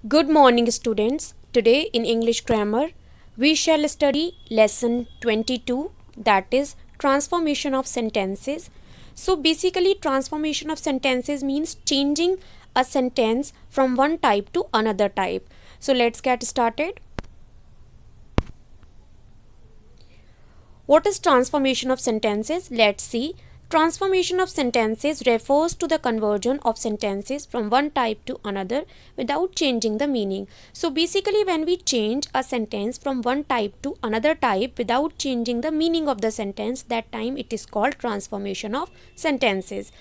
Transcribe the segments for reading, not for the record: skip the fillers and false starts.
Good morning, students. Today in English Grammar, we shall study Lesson 22, that is Transformation of Sentences. So, basically, transformation of sentences means changing a sentence from one type to another type. So, let's get started. What is transformation of sentences? Let's see. Transformation of sentences refers to the conversion of sentences from one type to another without changing the meaning. So basically when we change a sentence from one type to another type without changing the meaning of the sentence, that time it is called transformation of sentences.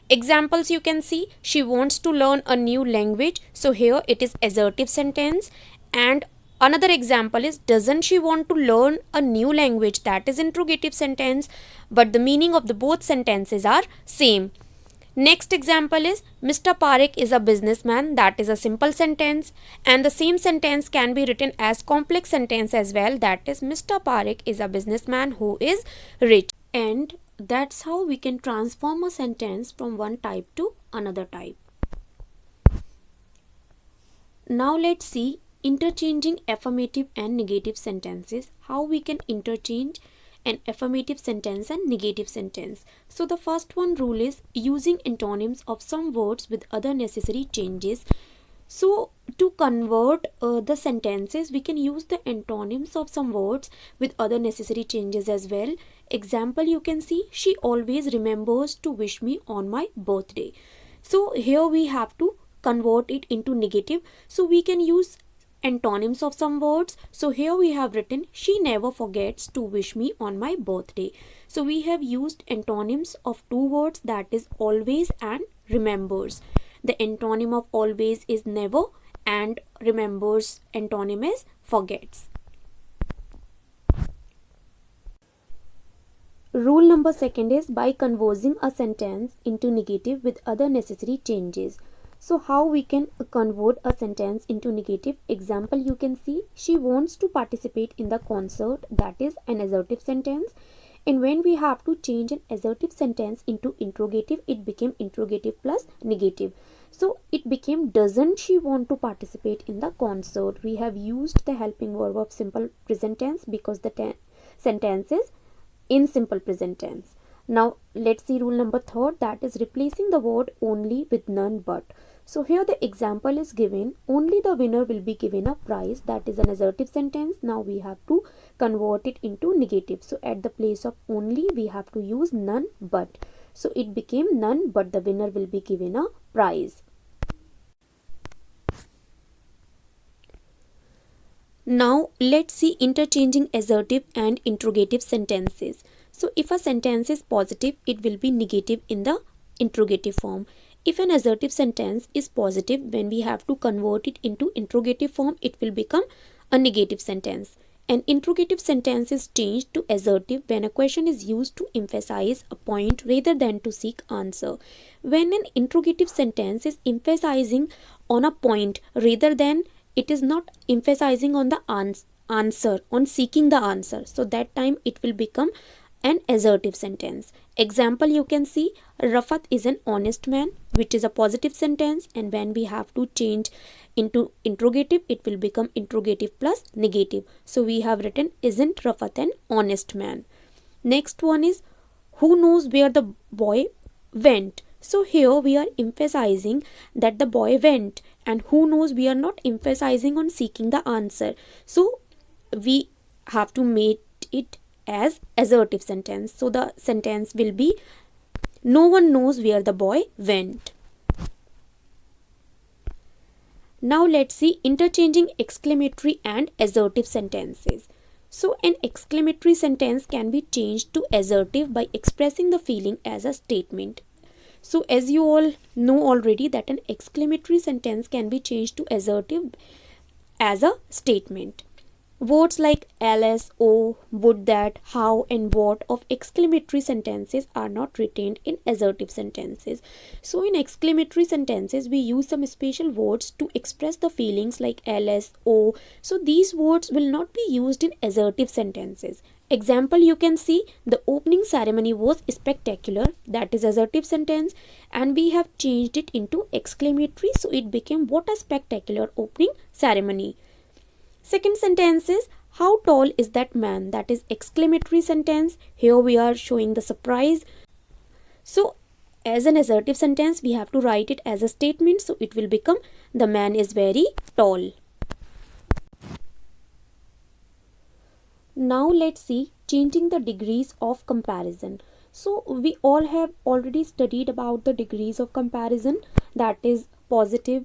Examples you can see, she wants to learn a new language. So here it is assertive sentence, and another example is doesn't she want to learn a new language, that is interrogative sentence, but the meaning of the both sentences are same. Next example is Mr. Parekh is a businessman, that is a simple sentence, and the same sentence can be written as complex sentence as well, that is Mr. Parekh is a businessman who is rich. And that's how we can transform a sentence from one type to another type. Now let's see interchanging affirmative and negative sentences, how we can interchange an affirmative sentence and negative sentence. So the first one rule is using antonyms of some words with other necessary changes. So to convert the sentences, we can use the antonyms of some words with other necessary changes as well. Example you can see, she always remembers to wish me on my birthday. So here we have to convert it into negative. So we can use antonyms of some words. So here we have written she never forgets to wish me on my birthday. So we have used antonyms of two words, that is always and remembers. The antonym of always is never and remembers antonym is forgets. Rule number second is by converting a sentence into negative with other necessary changes. So how we can convert a sentence into negative? Example you can see, she wants to participate in the concert, that is an assertive sentence. And when we have to change an assertive sentence into interrogative, it became interrogative plus negative. So it became doesn't she want to participate in the concert. We have used the helping verb of simple present tense because the sentence is in simple present tense. Now let's see rule number third, that is replacing the word only with none but. So here the example is given, only the winner will be given a prize, that is an assertive sentence. Now we have to convert it into negative. So at the place of only we have to use none but. So it became none but the winner will be given a prize. Now let's see interchanging assertive and interrogative sentences. So if a sentence is positive, it will be negative in the interrogative form. If an assertive sentence is positive, when we have to convert it into interrogative form, it will become a negative sentence. An interrogative sentence is changed to assertive when a question is used to emphasize a point rather than to seek answer. When an interrogative sentence is emphasizing on a point rather than, it is not emphasizing on the answer, on seeking the answer. So that time it will become an assertive sentence. Example you can see, Rafat is an honest man, which is a positive sentence, and when we have to change into interrogative, it will become interrogative plus negative. So we have written isn't Rafat an honest man. Next one is who knows where the boy went. So here we are emphasizing that the boy went, and who knows we are not emphasizing on seeking the answer. So we have to make it as assertive sentence. So the sentence will be no one knows where the boy went. Now let's see interchanging exclamatory and assertive sentences. So an exclamatory sentence can be changed to assertive by expressing the feeling as a statement. So as you all know already that an exclamatory sentence can be changed to assertive as a statement. Words like alas, oh, would that, how and what of exclamatory sentences are not retained in assertive sentences. So in exclamatory sentences we use some special words to express the feelings like alas, oh. So these words will not be used in assertive sentences. Example, you can see the opening ceremony was spectacular. That is assertive sentence, and we have changed it into exclamatory, so it became what a spectacular opening ceremony. Second sentence is how tall is that man? That is exclamatory sentence. Here we are showing the surprise. So as an assertive sentence we have to write it as a statement, so it will become the man is very tall. Now let's see changing the degrees of comparison. So we all have already studied about the degrees of comparison, that is positive,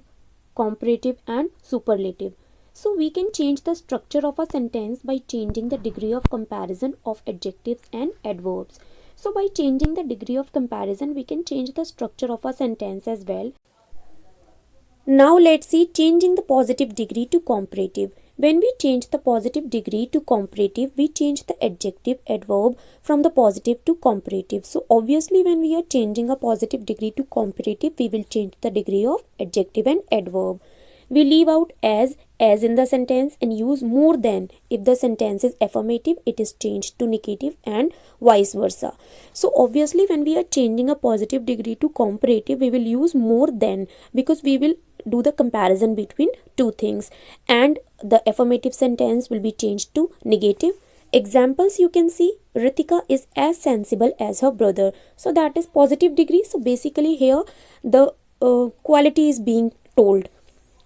comparative and superlative. So we can change the structure of a sentence by changing the degree of comparison of adjectives and adverbs. So by changing the degree of comparison we can change the structure of a sentence as well. Now let's see changing the positive degree to comparative. When we change the positive degree to comparative, we change the adjective adverb from the positive to comparative. So obviously when we are changing a positive degree to comparative, we will change the degree of adjective and adverb. We leave out as in the sentence and use more than. If the sentence is affirmative, it is changed to negative and vice versa. So obviously when we are changing a positive degree to comparative, we will use more than, because we will do the comparison between two things, and the affirmative sentence will be changed to negative. Examples, you can see Ritika is as sensible as her brother. So that is positive degree. So basically here the quality is being told.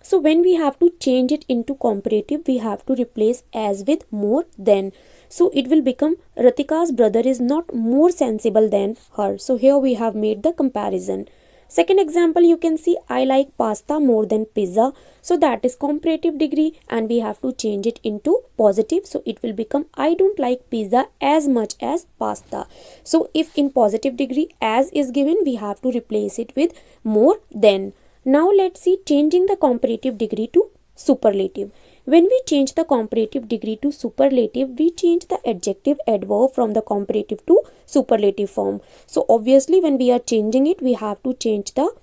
So when we have to change it into comparative, we have to replace as with more than. So it will become Ratika's brother is not more sensible than her. So here we have made the comparison. Second example, you can see I like pasta more than pizza. So that is comparative degree and we have to change it into positive. So it will become I don't like pizza as much as pasta. So if in positive degree as is given, we have to replace it with more than. Now let's see changing the comparative degree to superlative. When we change the comparative degree to superlative, we change the adjective adverb from the comparative to superlative form. So obviously when we are changing it, we have to change the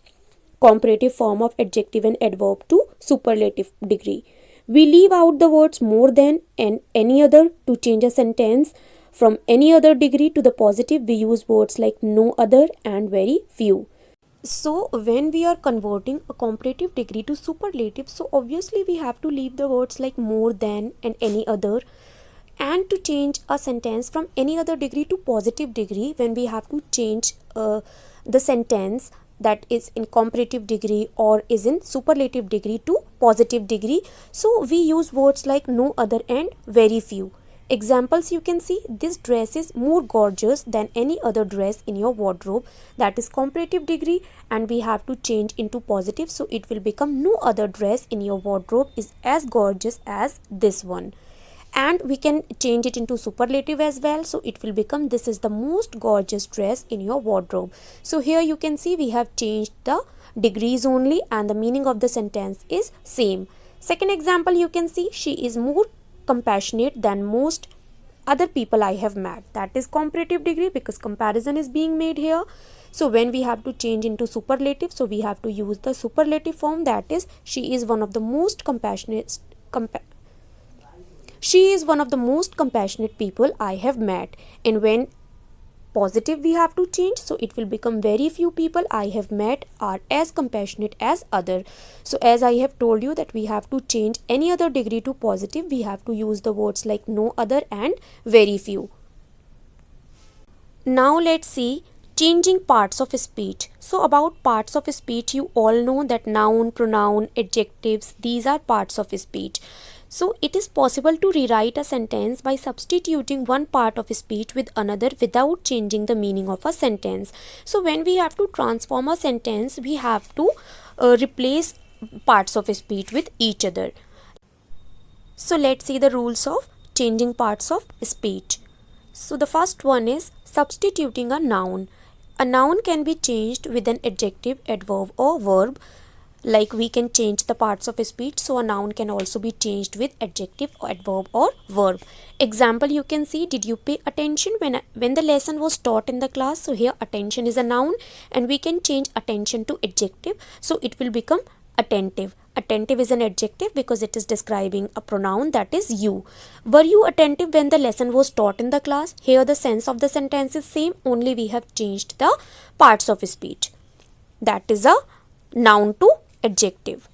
comparative form of adjective and adverb to superlative degree. We leave out the words more than and any other to change a sentence from any other degree to the positive. We use words like no other and very few. So when we are converting a comparative degree to superlative, so obviously we have to leave the words like more than and any other, and to change a sentence from any other degree to positive degree, when we have to change the sentence that is in comparative degree or is in superlative degree to positive degree, so we use words like no other and very few. Examples, you can see this dress is more gorgeous than any other dress in your wardrobe. That is comparative degree and we have to change into positive, so it will become no other dress in your wardrobe is as gorgeous as this one. And we can change it into superlative as well, so it will become this is the most gorgeous dress in your wardrobe. So here you can see we have changed the degrees only and the meaning of the sentence is same. Second example, you can see she is more compassionate than most other people I have met. That is comparative degree because comparison is being made here. So when we have to change into superlative, so we have to use the superlative form, that is she is one of the most compassionate people I have met. And when positive we have to change, so it will become very few people I have met are as compassionate as other. So as I have told you that we have to change any other degree to positive, we have to use the words like no other and very few. Now let's see changing parts of speech. So about parts of speech, you all know that noun, pronoun, adjectives, these are parts of speech. So it is possible to rewrite a sentence by substituting one part of speech with another without changing the meaning of a sentence. So when we have to transform a sentence, we have to replace parts of speech with each other. So let's see the rules of changing parts of speech. So the first one is substituting a noun. A noun can be changed with an adjective, adverb or verb. Like we can change the parts of speech, so a noun can also be changed with adjective, adverb or verb. Example, you can see did you pay attention when the lesson was taught in the class. So here attention is a noun and we can change attention to adjective, so it will become attentive. Attentive is an adjective because it is describing a pronoun, that is you. Were you attentive when the lesson was taught in the class? Here the sense of the sentence is same, only we have changed the parts of speech. That is a noun to adjective.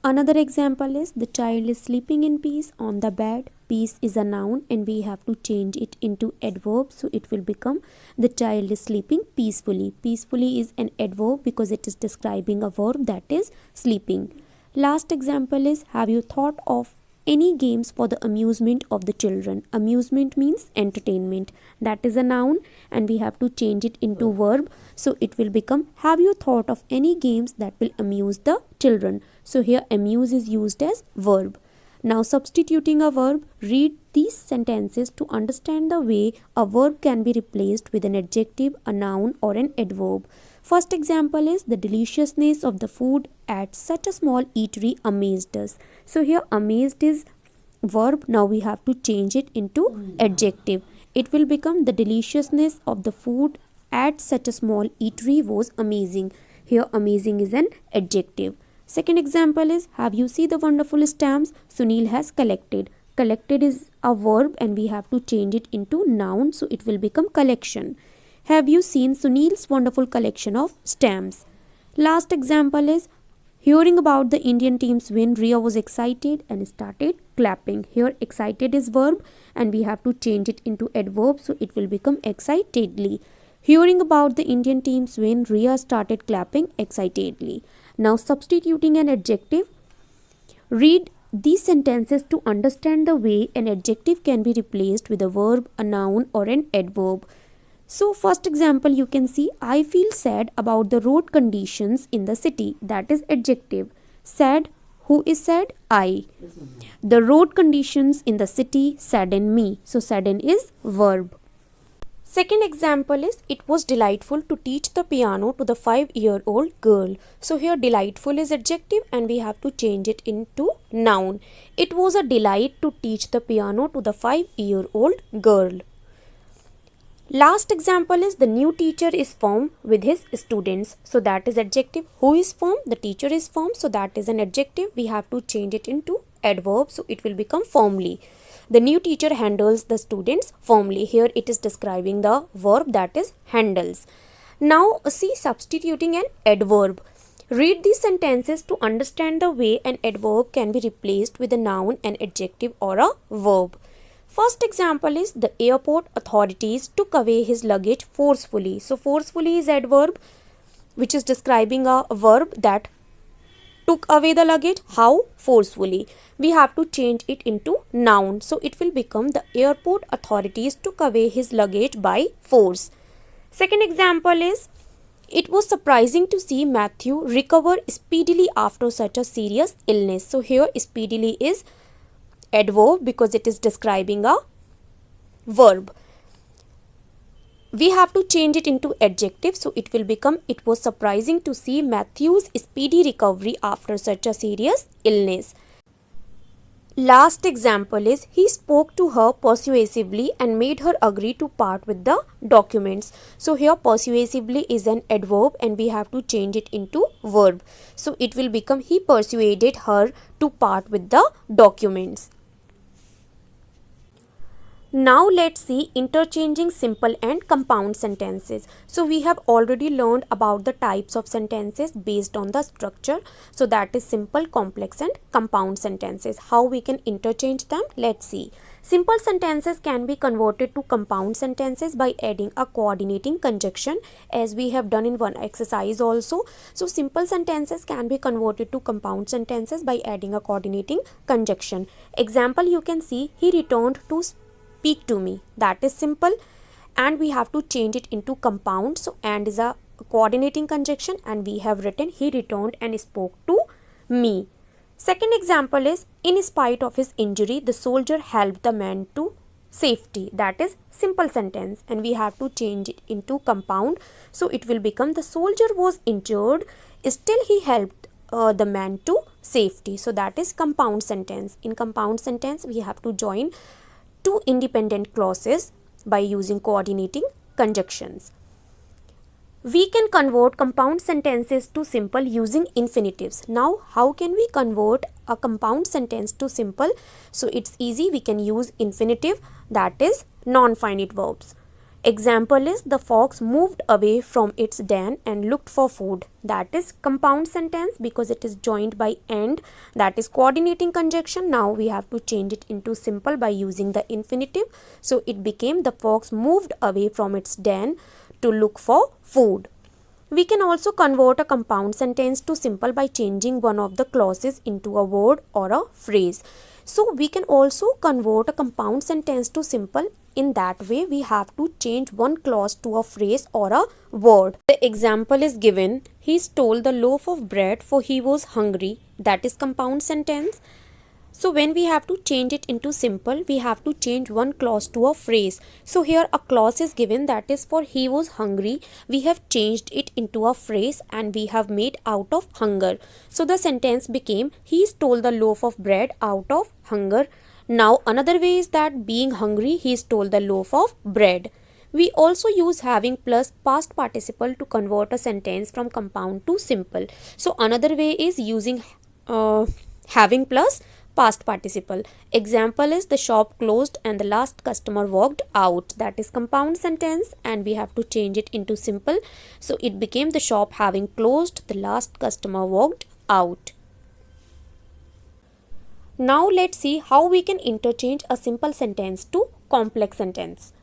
Another example is the child is sleeping in peace on the bed. Peace is a noun and we have to change it into adverb, so it will become the child is sleeping peacefully. Peacefully is an adverb because it is describing a verb, that is sleeping. Last example is, have you thought of any games for the amusement of the children? Amusement means entertainment. That is a noun and we have to change it into verb, so it will become, have you thought of any games that will amuse the children? So here amuse is used as verb. Now substituting a verb, read these sentences to understand the way a verb can be replaced with an adjective, a noun or an adverb. First example is, the deliciousness of the food at such a small eatery amazed us. So here amazed is verb. Now we have to change it into adjective. It will become, the deliciousness of the food at such a small eatery was amazing. Here amazing is an adjective. Second example is, have you seen the wonderful stamps Sunil has collected? Collected is a verb and we have to change it into noun, so it will become collection. Have you seen Sunil's wonderful collection of stamps? Last example is, hearing about the Indian team's win, Ria was excited and started clapping. Here excited is verb and we have to change it into adverb, so it will become excitedly. Hearing about the Indian team's win, Ria started clapping excitedly. Now substituting an adjective, read these sentences to understand the way an adjective can be replaced with a verb, a noun or an adverb. So first example you can see, I feel sad about the road conditions in the city. That is adjective. Sad, who is sad? I. The road conditions in the city sadden me. So sadden is verb. Second example is, it was delightful to teach the piano to the 5-year-old girl. So here delightful is adjective and we have to change it into noun. It was a delight to teach the piano to the 5-year-old girl. Last example is, the new teacher is firm with his students. So that is adjective. Who is firm? The teacher is firm. So that is an adjective. We have to change it into adverb, so it will become firmly. The new teacher handles the students firmly. Here it is describing the verb, that is handles. Now see substituting an adverb. Read these sentences to understand the way an adverb can be replaced with a noun, an adjective or a verb. First example is, the airport authorities took away his luggage forcefully. So forcefully is adverb which is describing a verb that took away the luggage. How? Forcefully. We have to change it into noun. So it will become, the airport authorities took away his luggage by force. Second example is, it was surprising to see Matthew recover speedily after such a serious illness. So here speedily is adverb because it is describing a verb. We have to change it into adjective, so it will become, it was surprising to see Matthew's speedy recovery after such a serious illness. Last example is, he spoke to her persuasively and made her agree to part with the documents. So here persuasively is an adverb and we have to change it into verb. So it will become, he persuaded her to part with the documents. Now let's see interchanging simple and compound sentences. So we have already learned about the types of sentences based on the structure. So that is simple, complex and compound sentences. How we can interchange them? Let's see. Simple sentences can be converted to compound sentences by adding a coordinating conjunction, as we have done in one exercise also. So simple sentences can be converted to compound sentences by adding a coordinating conjunction. Example you can see, he returned to speak to me. That is simple and we have to change it into compound. So and is a coordinating conjunction and we have written, he returned and spoke to me. Second example is, in spite of his injury, the soldier helped the man to safety. That is simple sentence and we have to change it into compound. So it will become, the soldier was injured, still he helped the man to safety. So that is compound sentence. In compound sentence we have to join two independent clauses by using coordinating conjunctions. We can convert compound sentences to simple using infinitives. Now, how can we convert a compound sentence to simple? So, it's easy. We can use infinitive, that is non-finite verbs. Example is the fox moved away from its den and looked for food. That is compound sentence because it is joined by and, that is coordinating conjunction. Now we have to change it into simple by using the infinitive. So it became the fox moved away from its den to look for food. We can also convert a compound sentence to simple by changing one of the clauses into a word or a phrase. So we can also convert a compound sentence to simple. In that way, we have to change one clause to a phrase or a word. The example is given, he stole the loaf of bread for he was hungry. That is compound sentence. So when we have to change it into simple, we have to change one clause to a phrase. So here a clause is given, that is for he was hungry. We have changed it into a phrase and we have made out of hunger. So the sentence became, he stole the loaf of bread out of hunger. Now another way is that being hungry, he stole the loaf of bread. We also use having plus past participle to convert a sentence from compound to simple. So another way is using having plus past participle. Example is the shop closed and the last customer walked out. That is compound sentence and we have to change it into simple. So it became the shop having closed, the last customer walked out. Now let's see how we can interchange a simple sentence to complex sentence.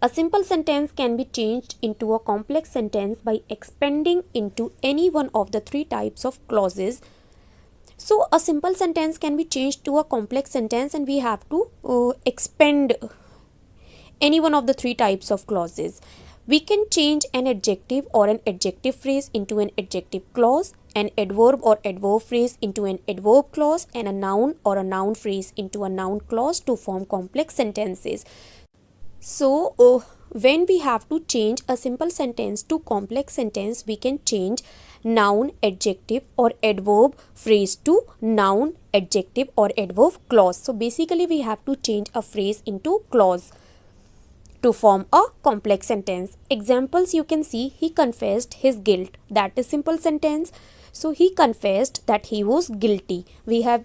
A simple sentence can be changed into a complex sentence by expanding into any one of the three types of clauses. So a simple sentence can be changed to a complex sentence and we have to expand any one of the three types of clauses. We can change an adjective or an adjective phrase into an adjective clause, an adverb or adverb phrase into an adverb clause, and a noun or a noun phrase into a noun clause to form complex sentences. So when we have to change a simple sentence to complex sentence, we can change noun, adjective or adverb phrase to noun, adjective or adverb clause. So basically we have to change a phrase into clause to form a complex sentence. Examples you can see, he confessed his guilt. That is simple sentence. So he confessed that he was guilty. We have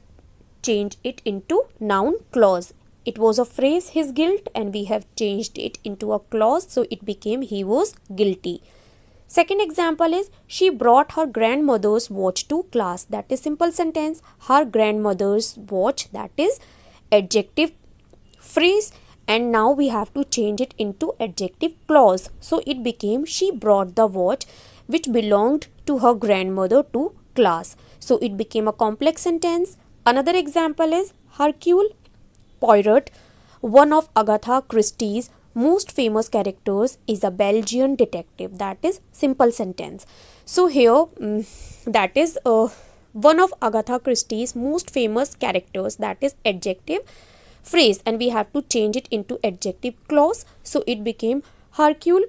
changed it into noun clause. It was a phrase, his guilt, and we have changed it into a clause, so it became he was guilty. Second example is, she brought her grandmother's watch to class. That is simple sentence. Her grandmother's watch, that is adjective phrase, and now we have to change it into adjective clause. So it became, she brought the watch which belonged to her grandmother to class. So it became a complex sentence. Another example is, Hercule Poirot, one of Agatha Christie's most famous characters, is a Belgian detective. That is simple sentence. So here that is one of Agatha Christie's most famous characters, that is adjective phrase, and we have to change it into adjective clause. So it became, Hercule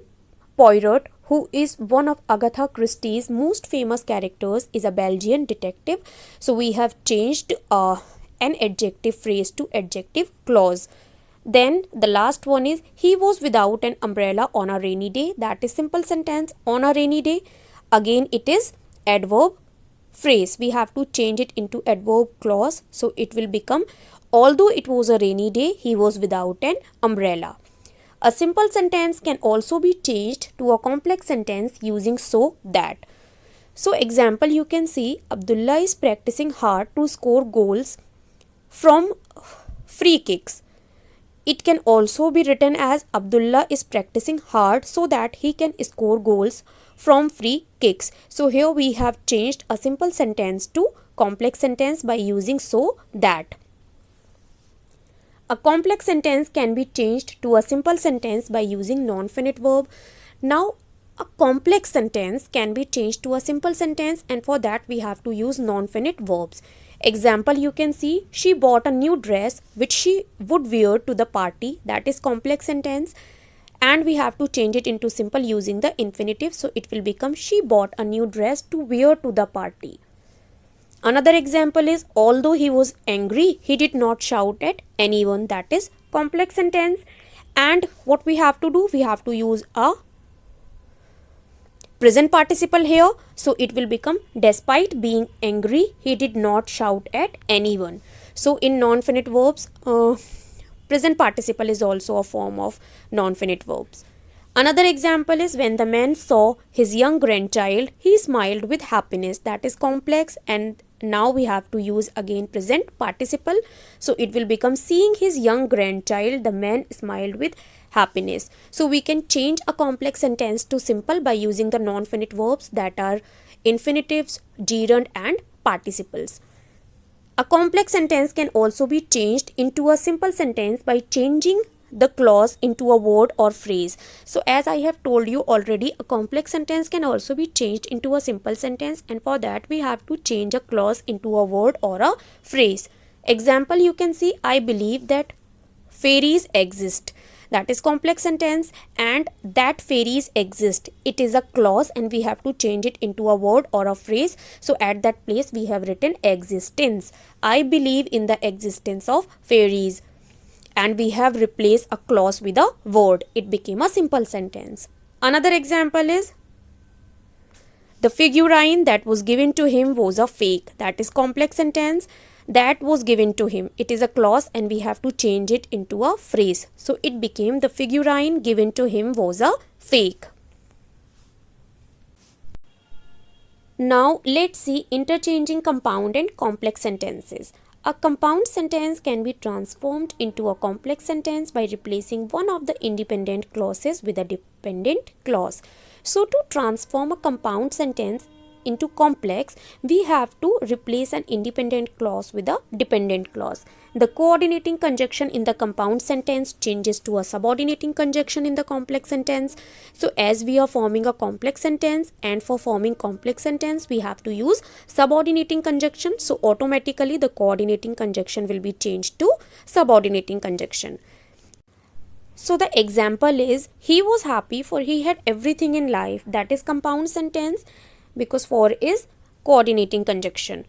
Poirot, who is one of Agatha Christie's most famous characters, is a Belgian detective. So we have changed an adjective phrase to adjective clause. Then the last one is, he was without an umbrella on a rainy day. That is simple sentence. On a rainy day, again it is adverb phrase. We have to change it into adverb clause. So it will become, although it was a rainy day, he was without an umbrella. A simple sentence can also be changed to a complex sentence using so that. So example you can see, Abdullah is practicing hard to score goals from free kicks. It can also be written as, Abdullah is practicing hard so that he can score goals from free kicks. So here we have changed a simple sentence to complex sentence by using so that. A complex sentence can be changed to a simple sentence by using non-finite verb. Now a complex sentence can be changed to a simple sentence, and for that we have to use non-finite verbs. Example you can see, she bought a new dress which she would wear to the party. That is complex sentence, and we have to change it into simple using the infinitive. So it will become, she bought a new dress to wear to the party. Another example is, although he was angry, he did not shout at anyone. That is complex sentence. And what we have to do, we have to use a present participle here, so it will become despite being angry he did not shout at anyone. So in non-finite verbs, present participle is also a form of non-finite verbs. Another example is when the man saw his young grandchild, he smiled with happiness. That is complex, and now we have to use again present participle. So it will become seeing his young grandchild, the man smiled with happiness. So we can change a complex sentence to simple by using the non-finite verbs that are infinitives, gerund and participles. A complex sentence can also be changed into a simple sentence by changing the clause into a word or phrase. So as I have told you already, a complex sentence can also be changed into a simple sentence, and for that we have to change a clause into a word or a phrase. Example, you can see, I believe that fairies exist. That is complex sentence, and that fairies exist, it is a clause and we have to change it into a word or a phrase. So at that place we have written existence. I believe in the existence of fairies, and we have replaced a clause with a word. It became a simple sentence. Another example is the figurine that was given to him was a fake. That is complex sentence. That was given to him, it is a clause and we have to change it into a phrase. So it became the figurine given to him was a fake. Now let's see interchanging compound and complex sentences. A compound sentence can be transformed into a complex sentence by replacing one of the independent clauses with a dependent clause. So to transform a compound sentence into complex, we have to replace an independent clause with a dependent clause. The coordinating conjunction in the compound sentence changes to a subordinating conjunction in the complex sentence. So as we are forming a complex sentence, and for forming complex sentence we have to use subordinating conjunction, so automatically the coordinating conjunction will be changed to subordinating conjunction. So the example is, he was happy for he had everything in life. That is compound sentence, because for is coordinating conjunction.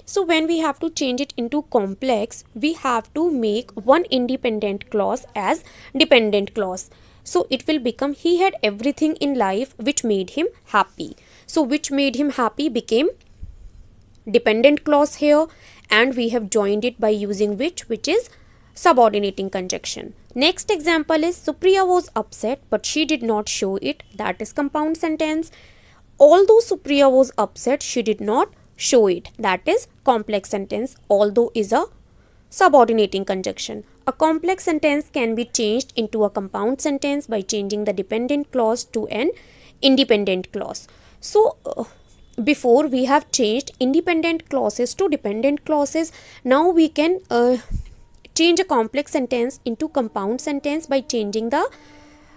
So when we have to change it into complex, we have to make one independent clause as dependent clause. So it will become he had everything in life which made him happy. So which made him happy became dependent clause here, and we have joined it by using which is subordinating conjunction. Next example is, Supriya was upset but she did not show it. That is compound sentence. Although Supriya was upset, she did not show it. That is complex sentence. Although is a subordinating conjunction. A complex sentence can be changed into a compound sentence by changing the dependent clause to an independent clause. So before we have changed independent clauses to dependent clauses, now we can change a complex sentence into compound sentence by changing the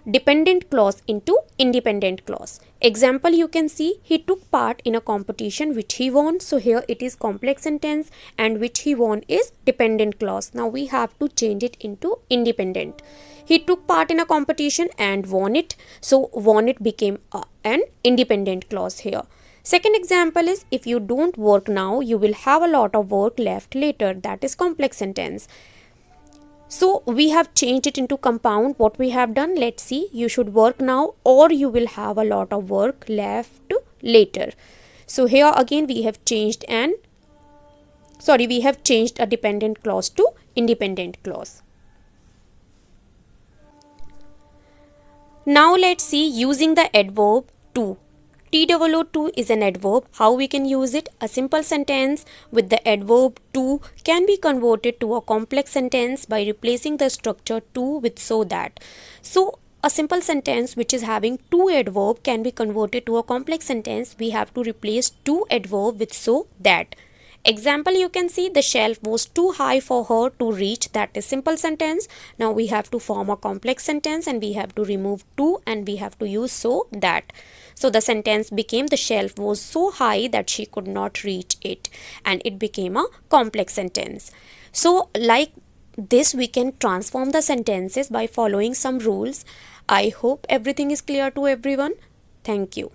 dependent clause into independent clause. Example, you can see, he took part in a competition which he won. So here it is complex sentence, and which he won is dependent clause. Now we have to change it into independent. He took part in a competition and won it. So won it became an independent clause here. Second example is, if you don't work now, you will have a lot of work left later. That is complex sentence. So we have changed it into compound. What we have done, let's see, you should work now or you will have a lot of work left later. So here again we have changed a dependent clause to independent clause. Now let's see using the adverb to. TOO is an adverb. How we can use it? A simple sentence with the adverb to can be converted to a complex sentence by replacing the structure to with so that. So a simple sentence which is having to adverb can be converted to a complex sentence. We have to replace to adverb with so that. Example, you can see, the shelf was too high for her to reach. That is simple sentence. Now we have to form a complex sentence and we have to remove to and we have to use so that. So the sentence became, the shelf was so high that she could not reach it, and it became a complex sentence. So like this we can transform the sentences by following some rules. I hope everything is clear to everyone. Thank you.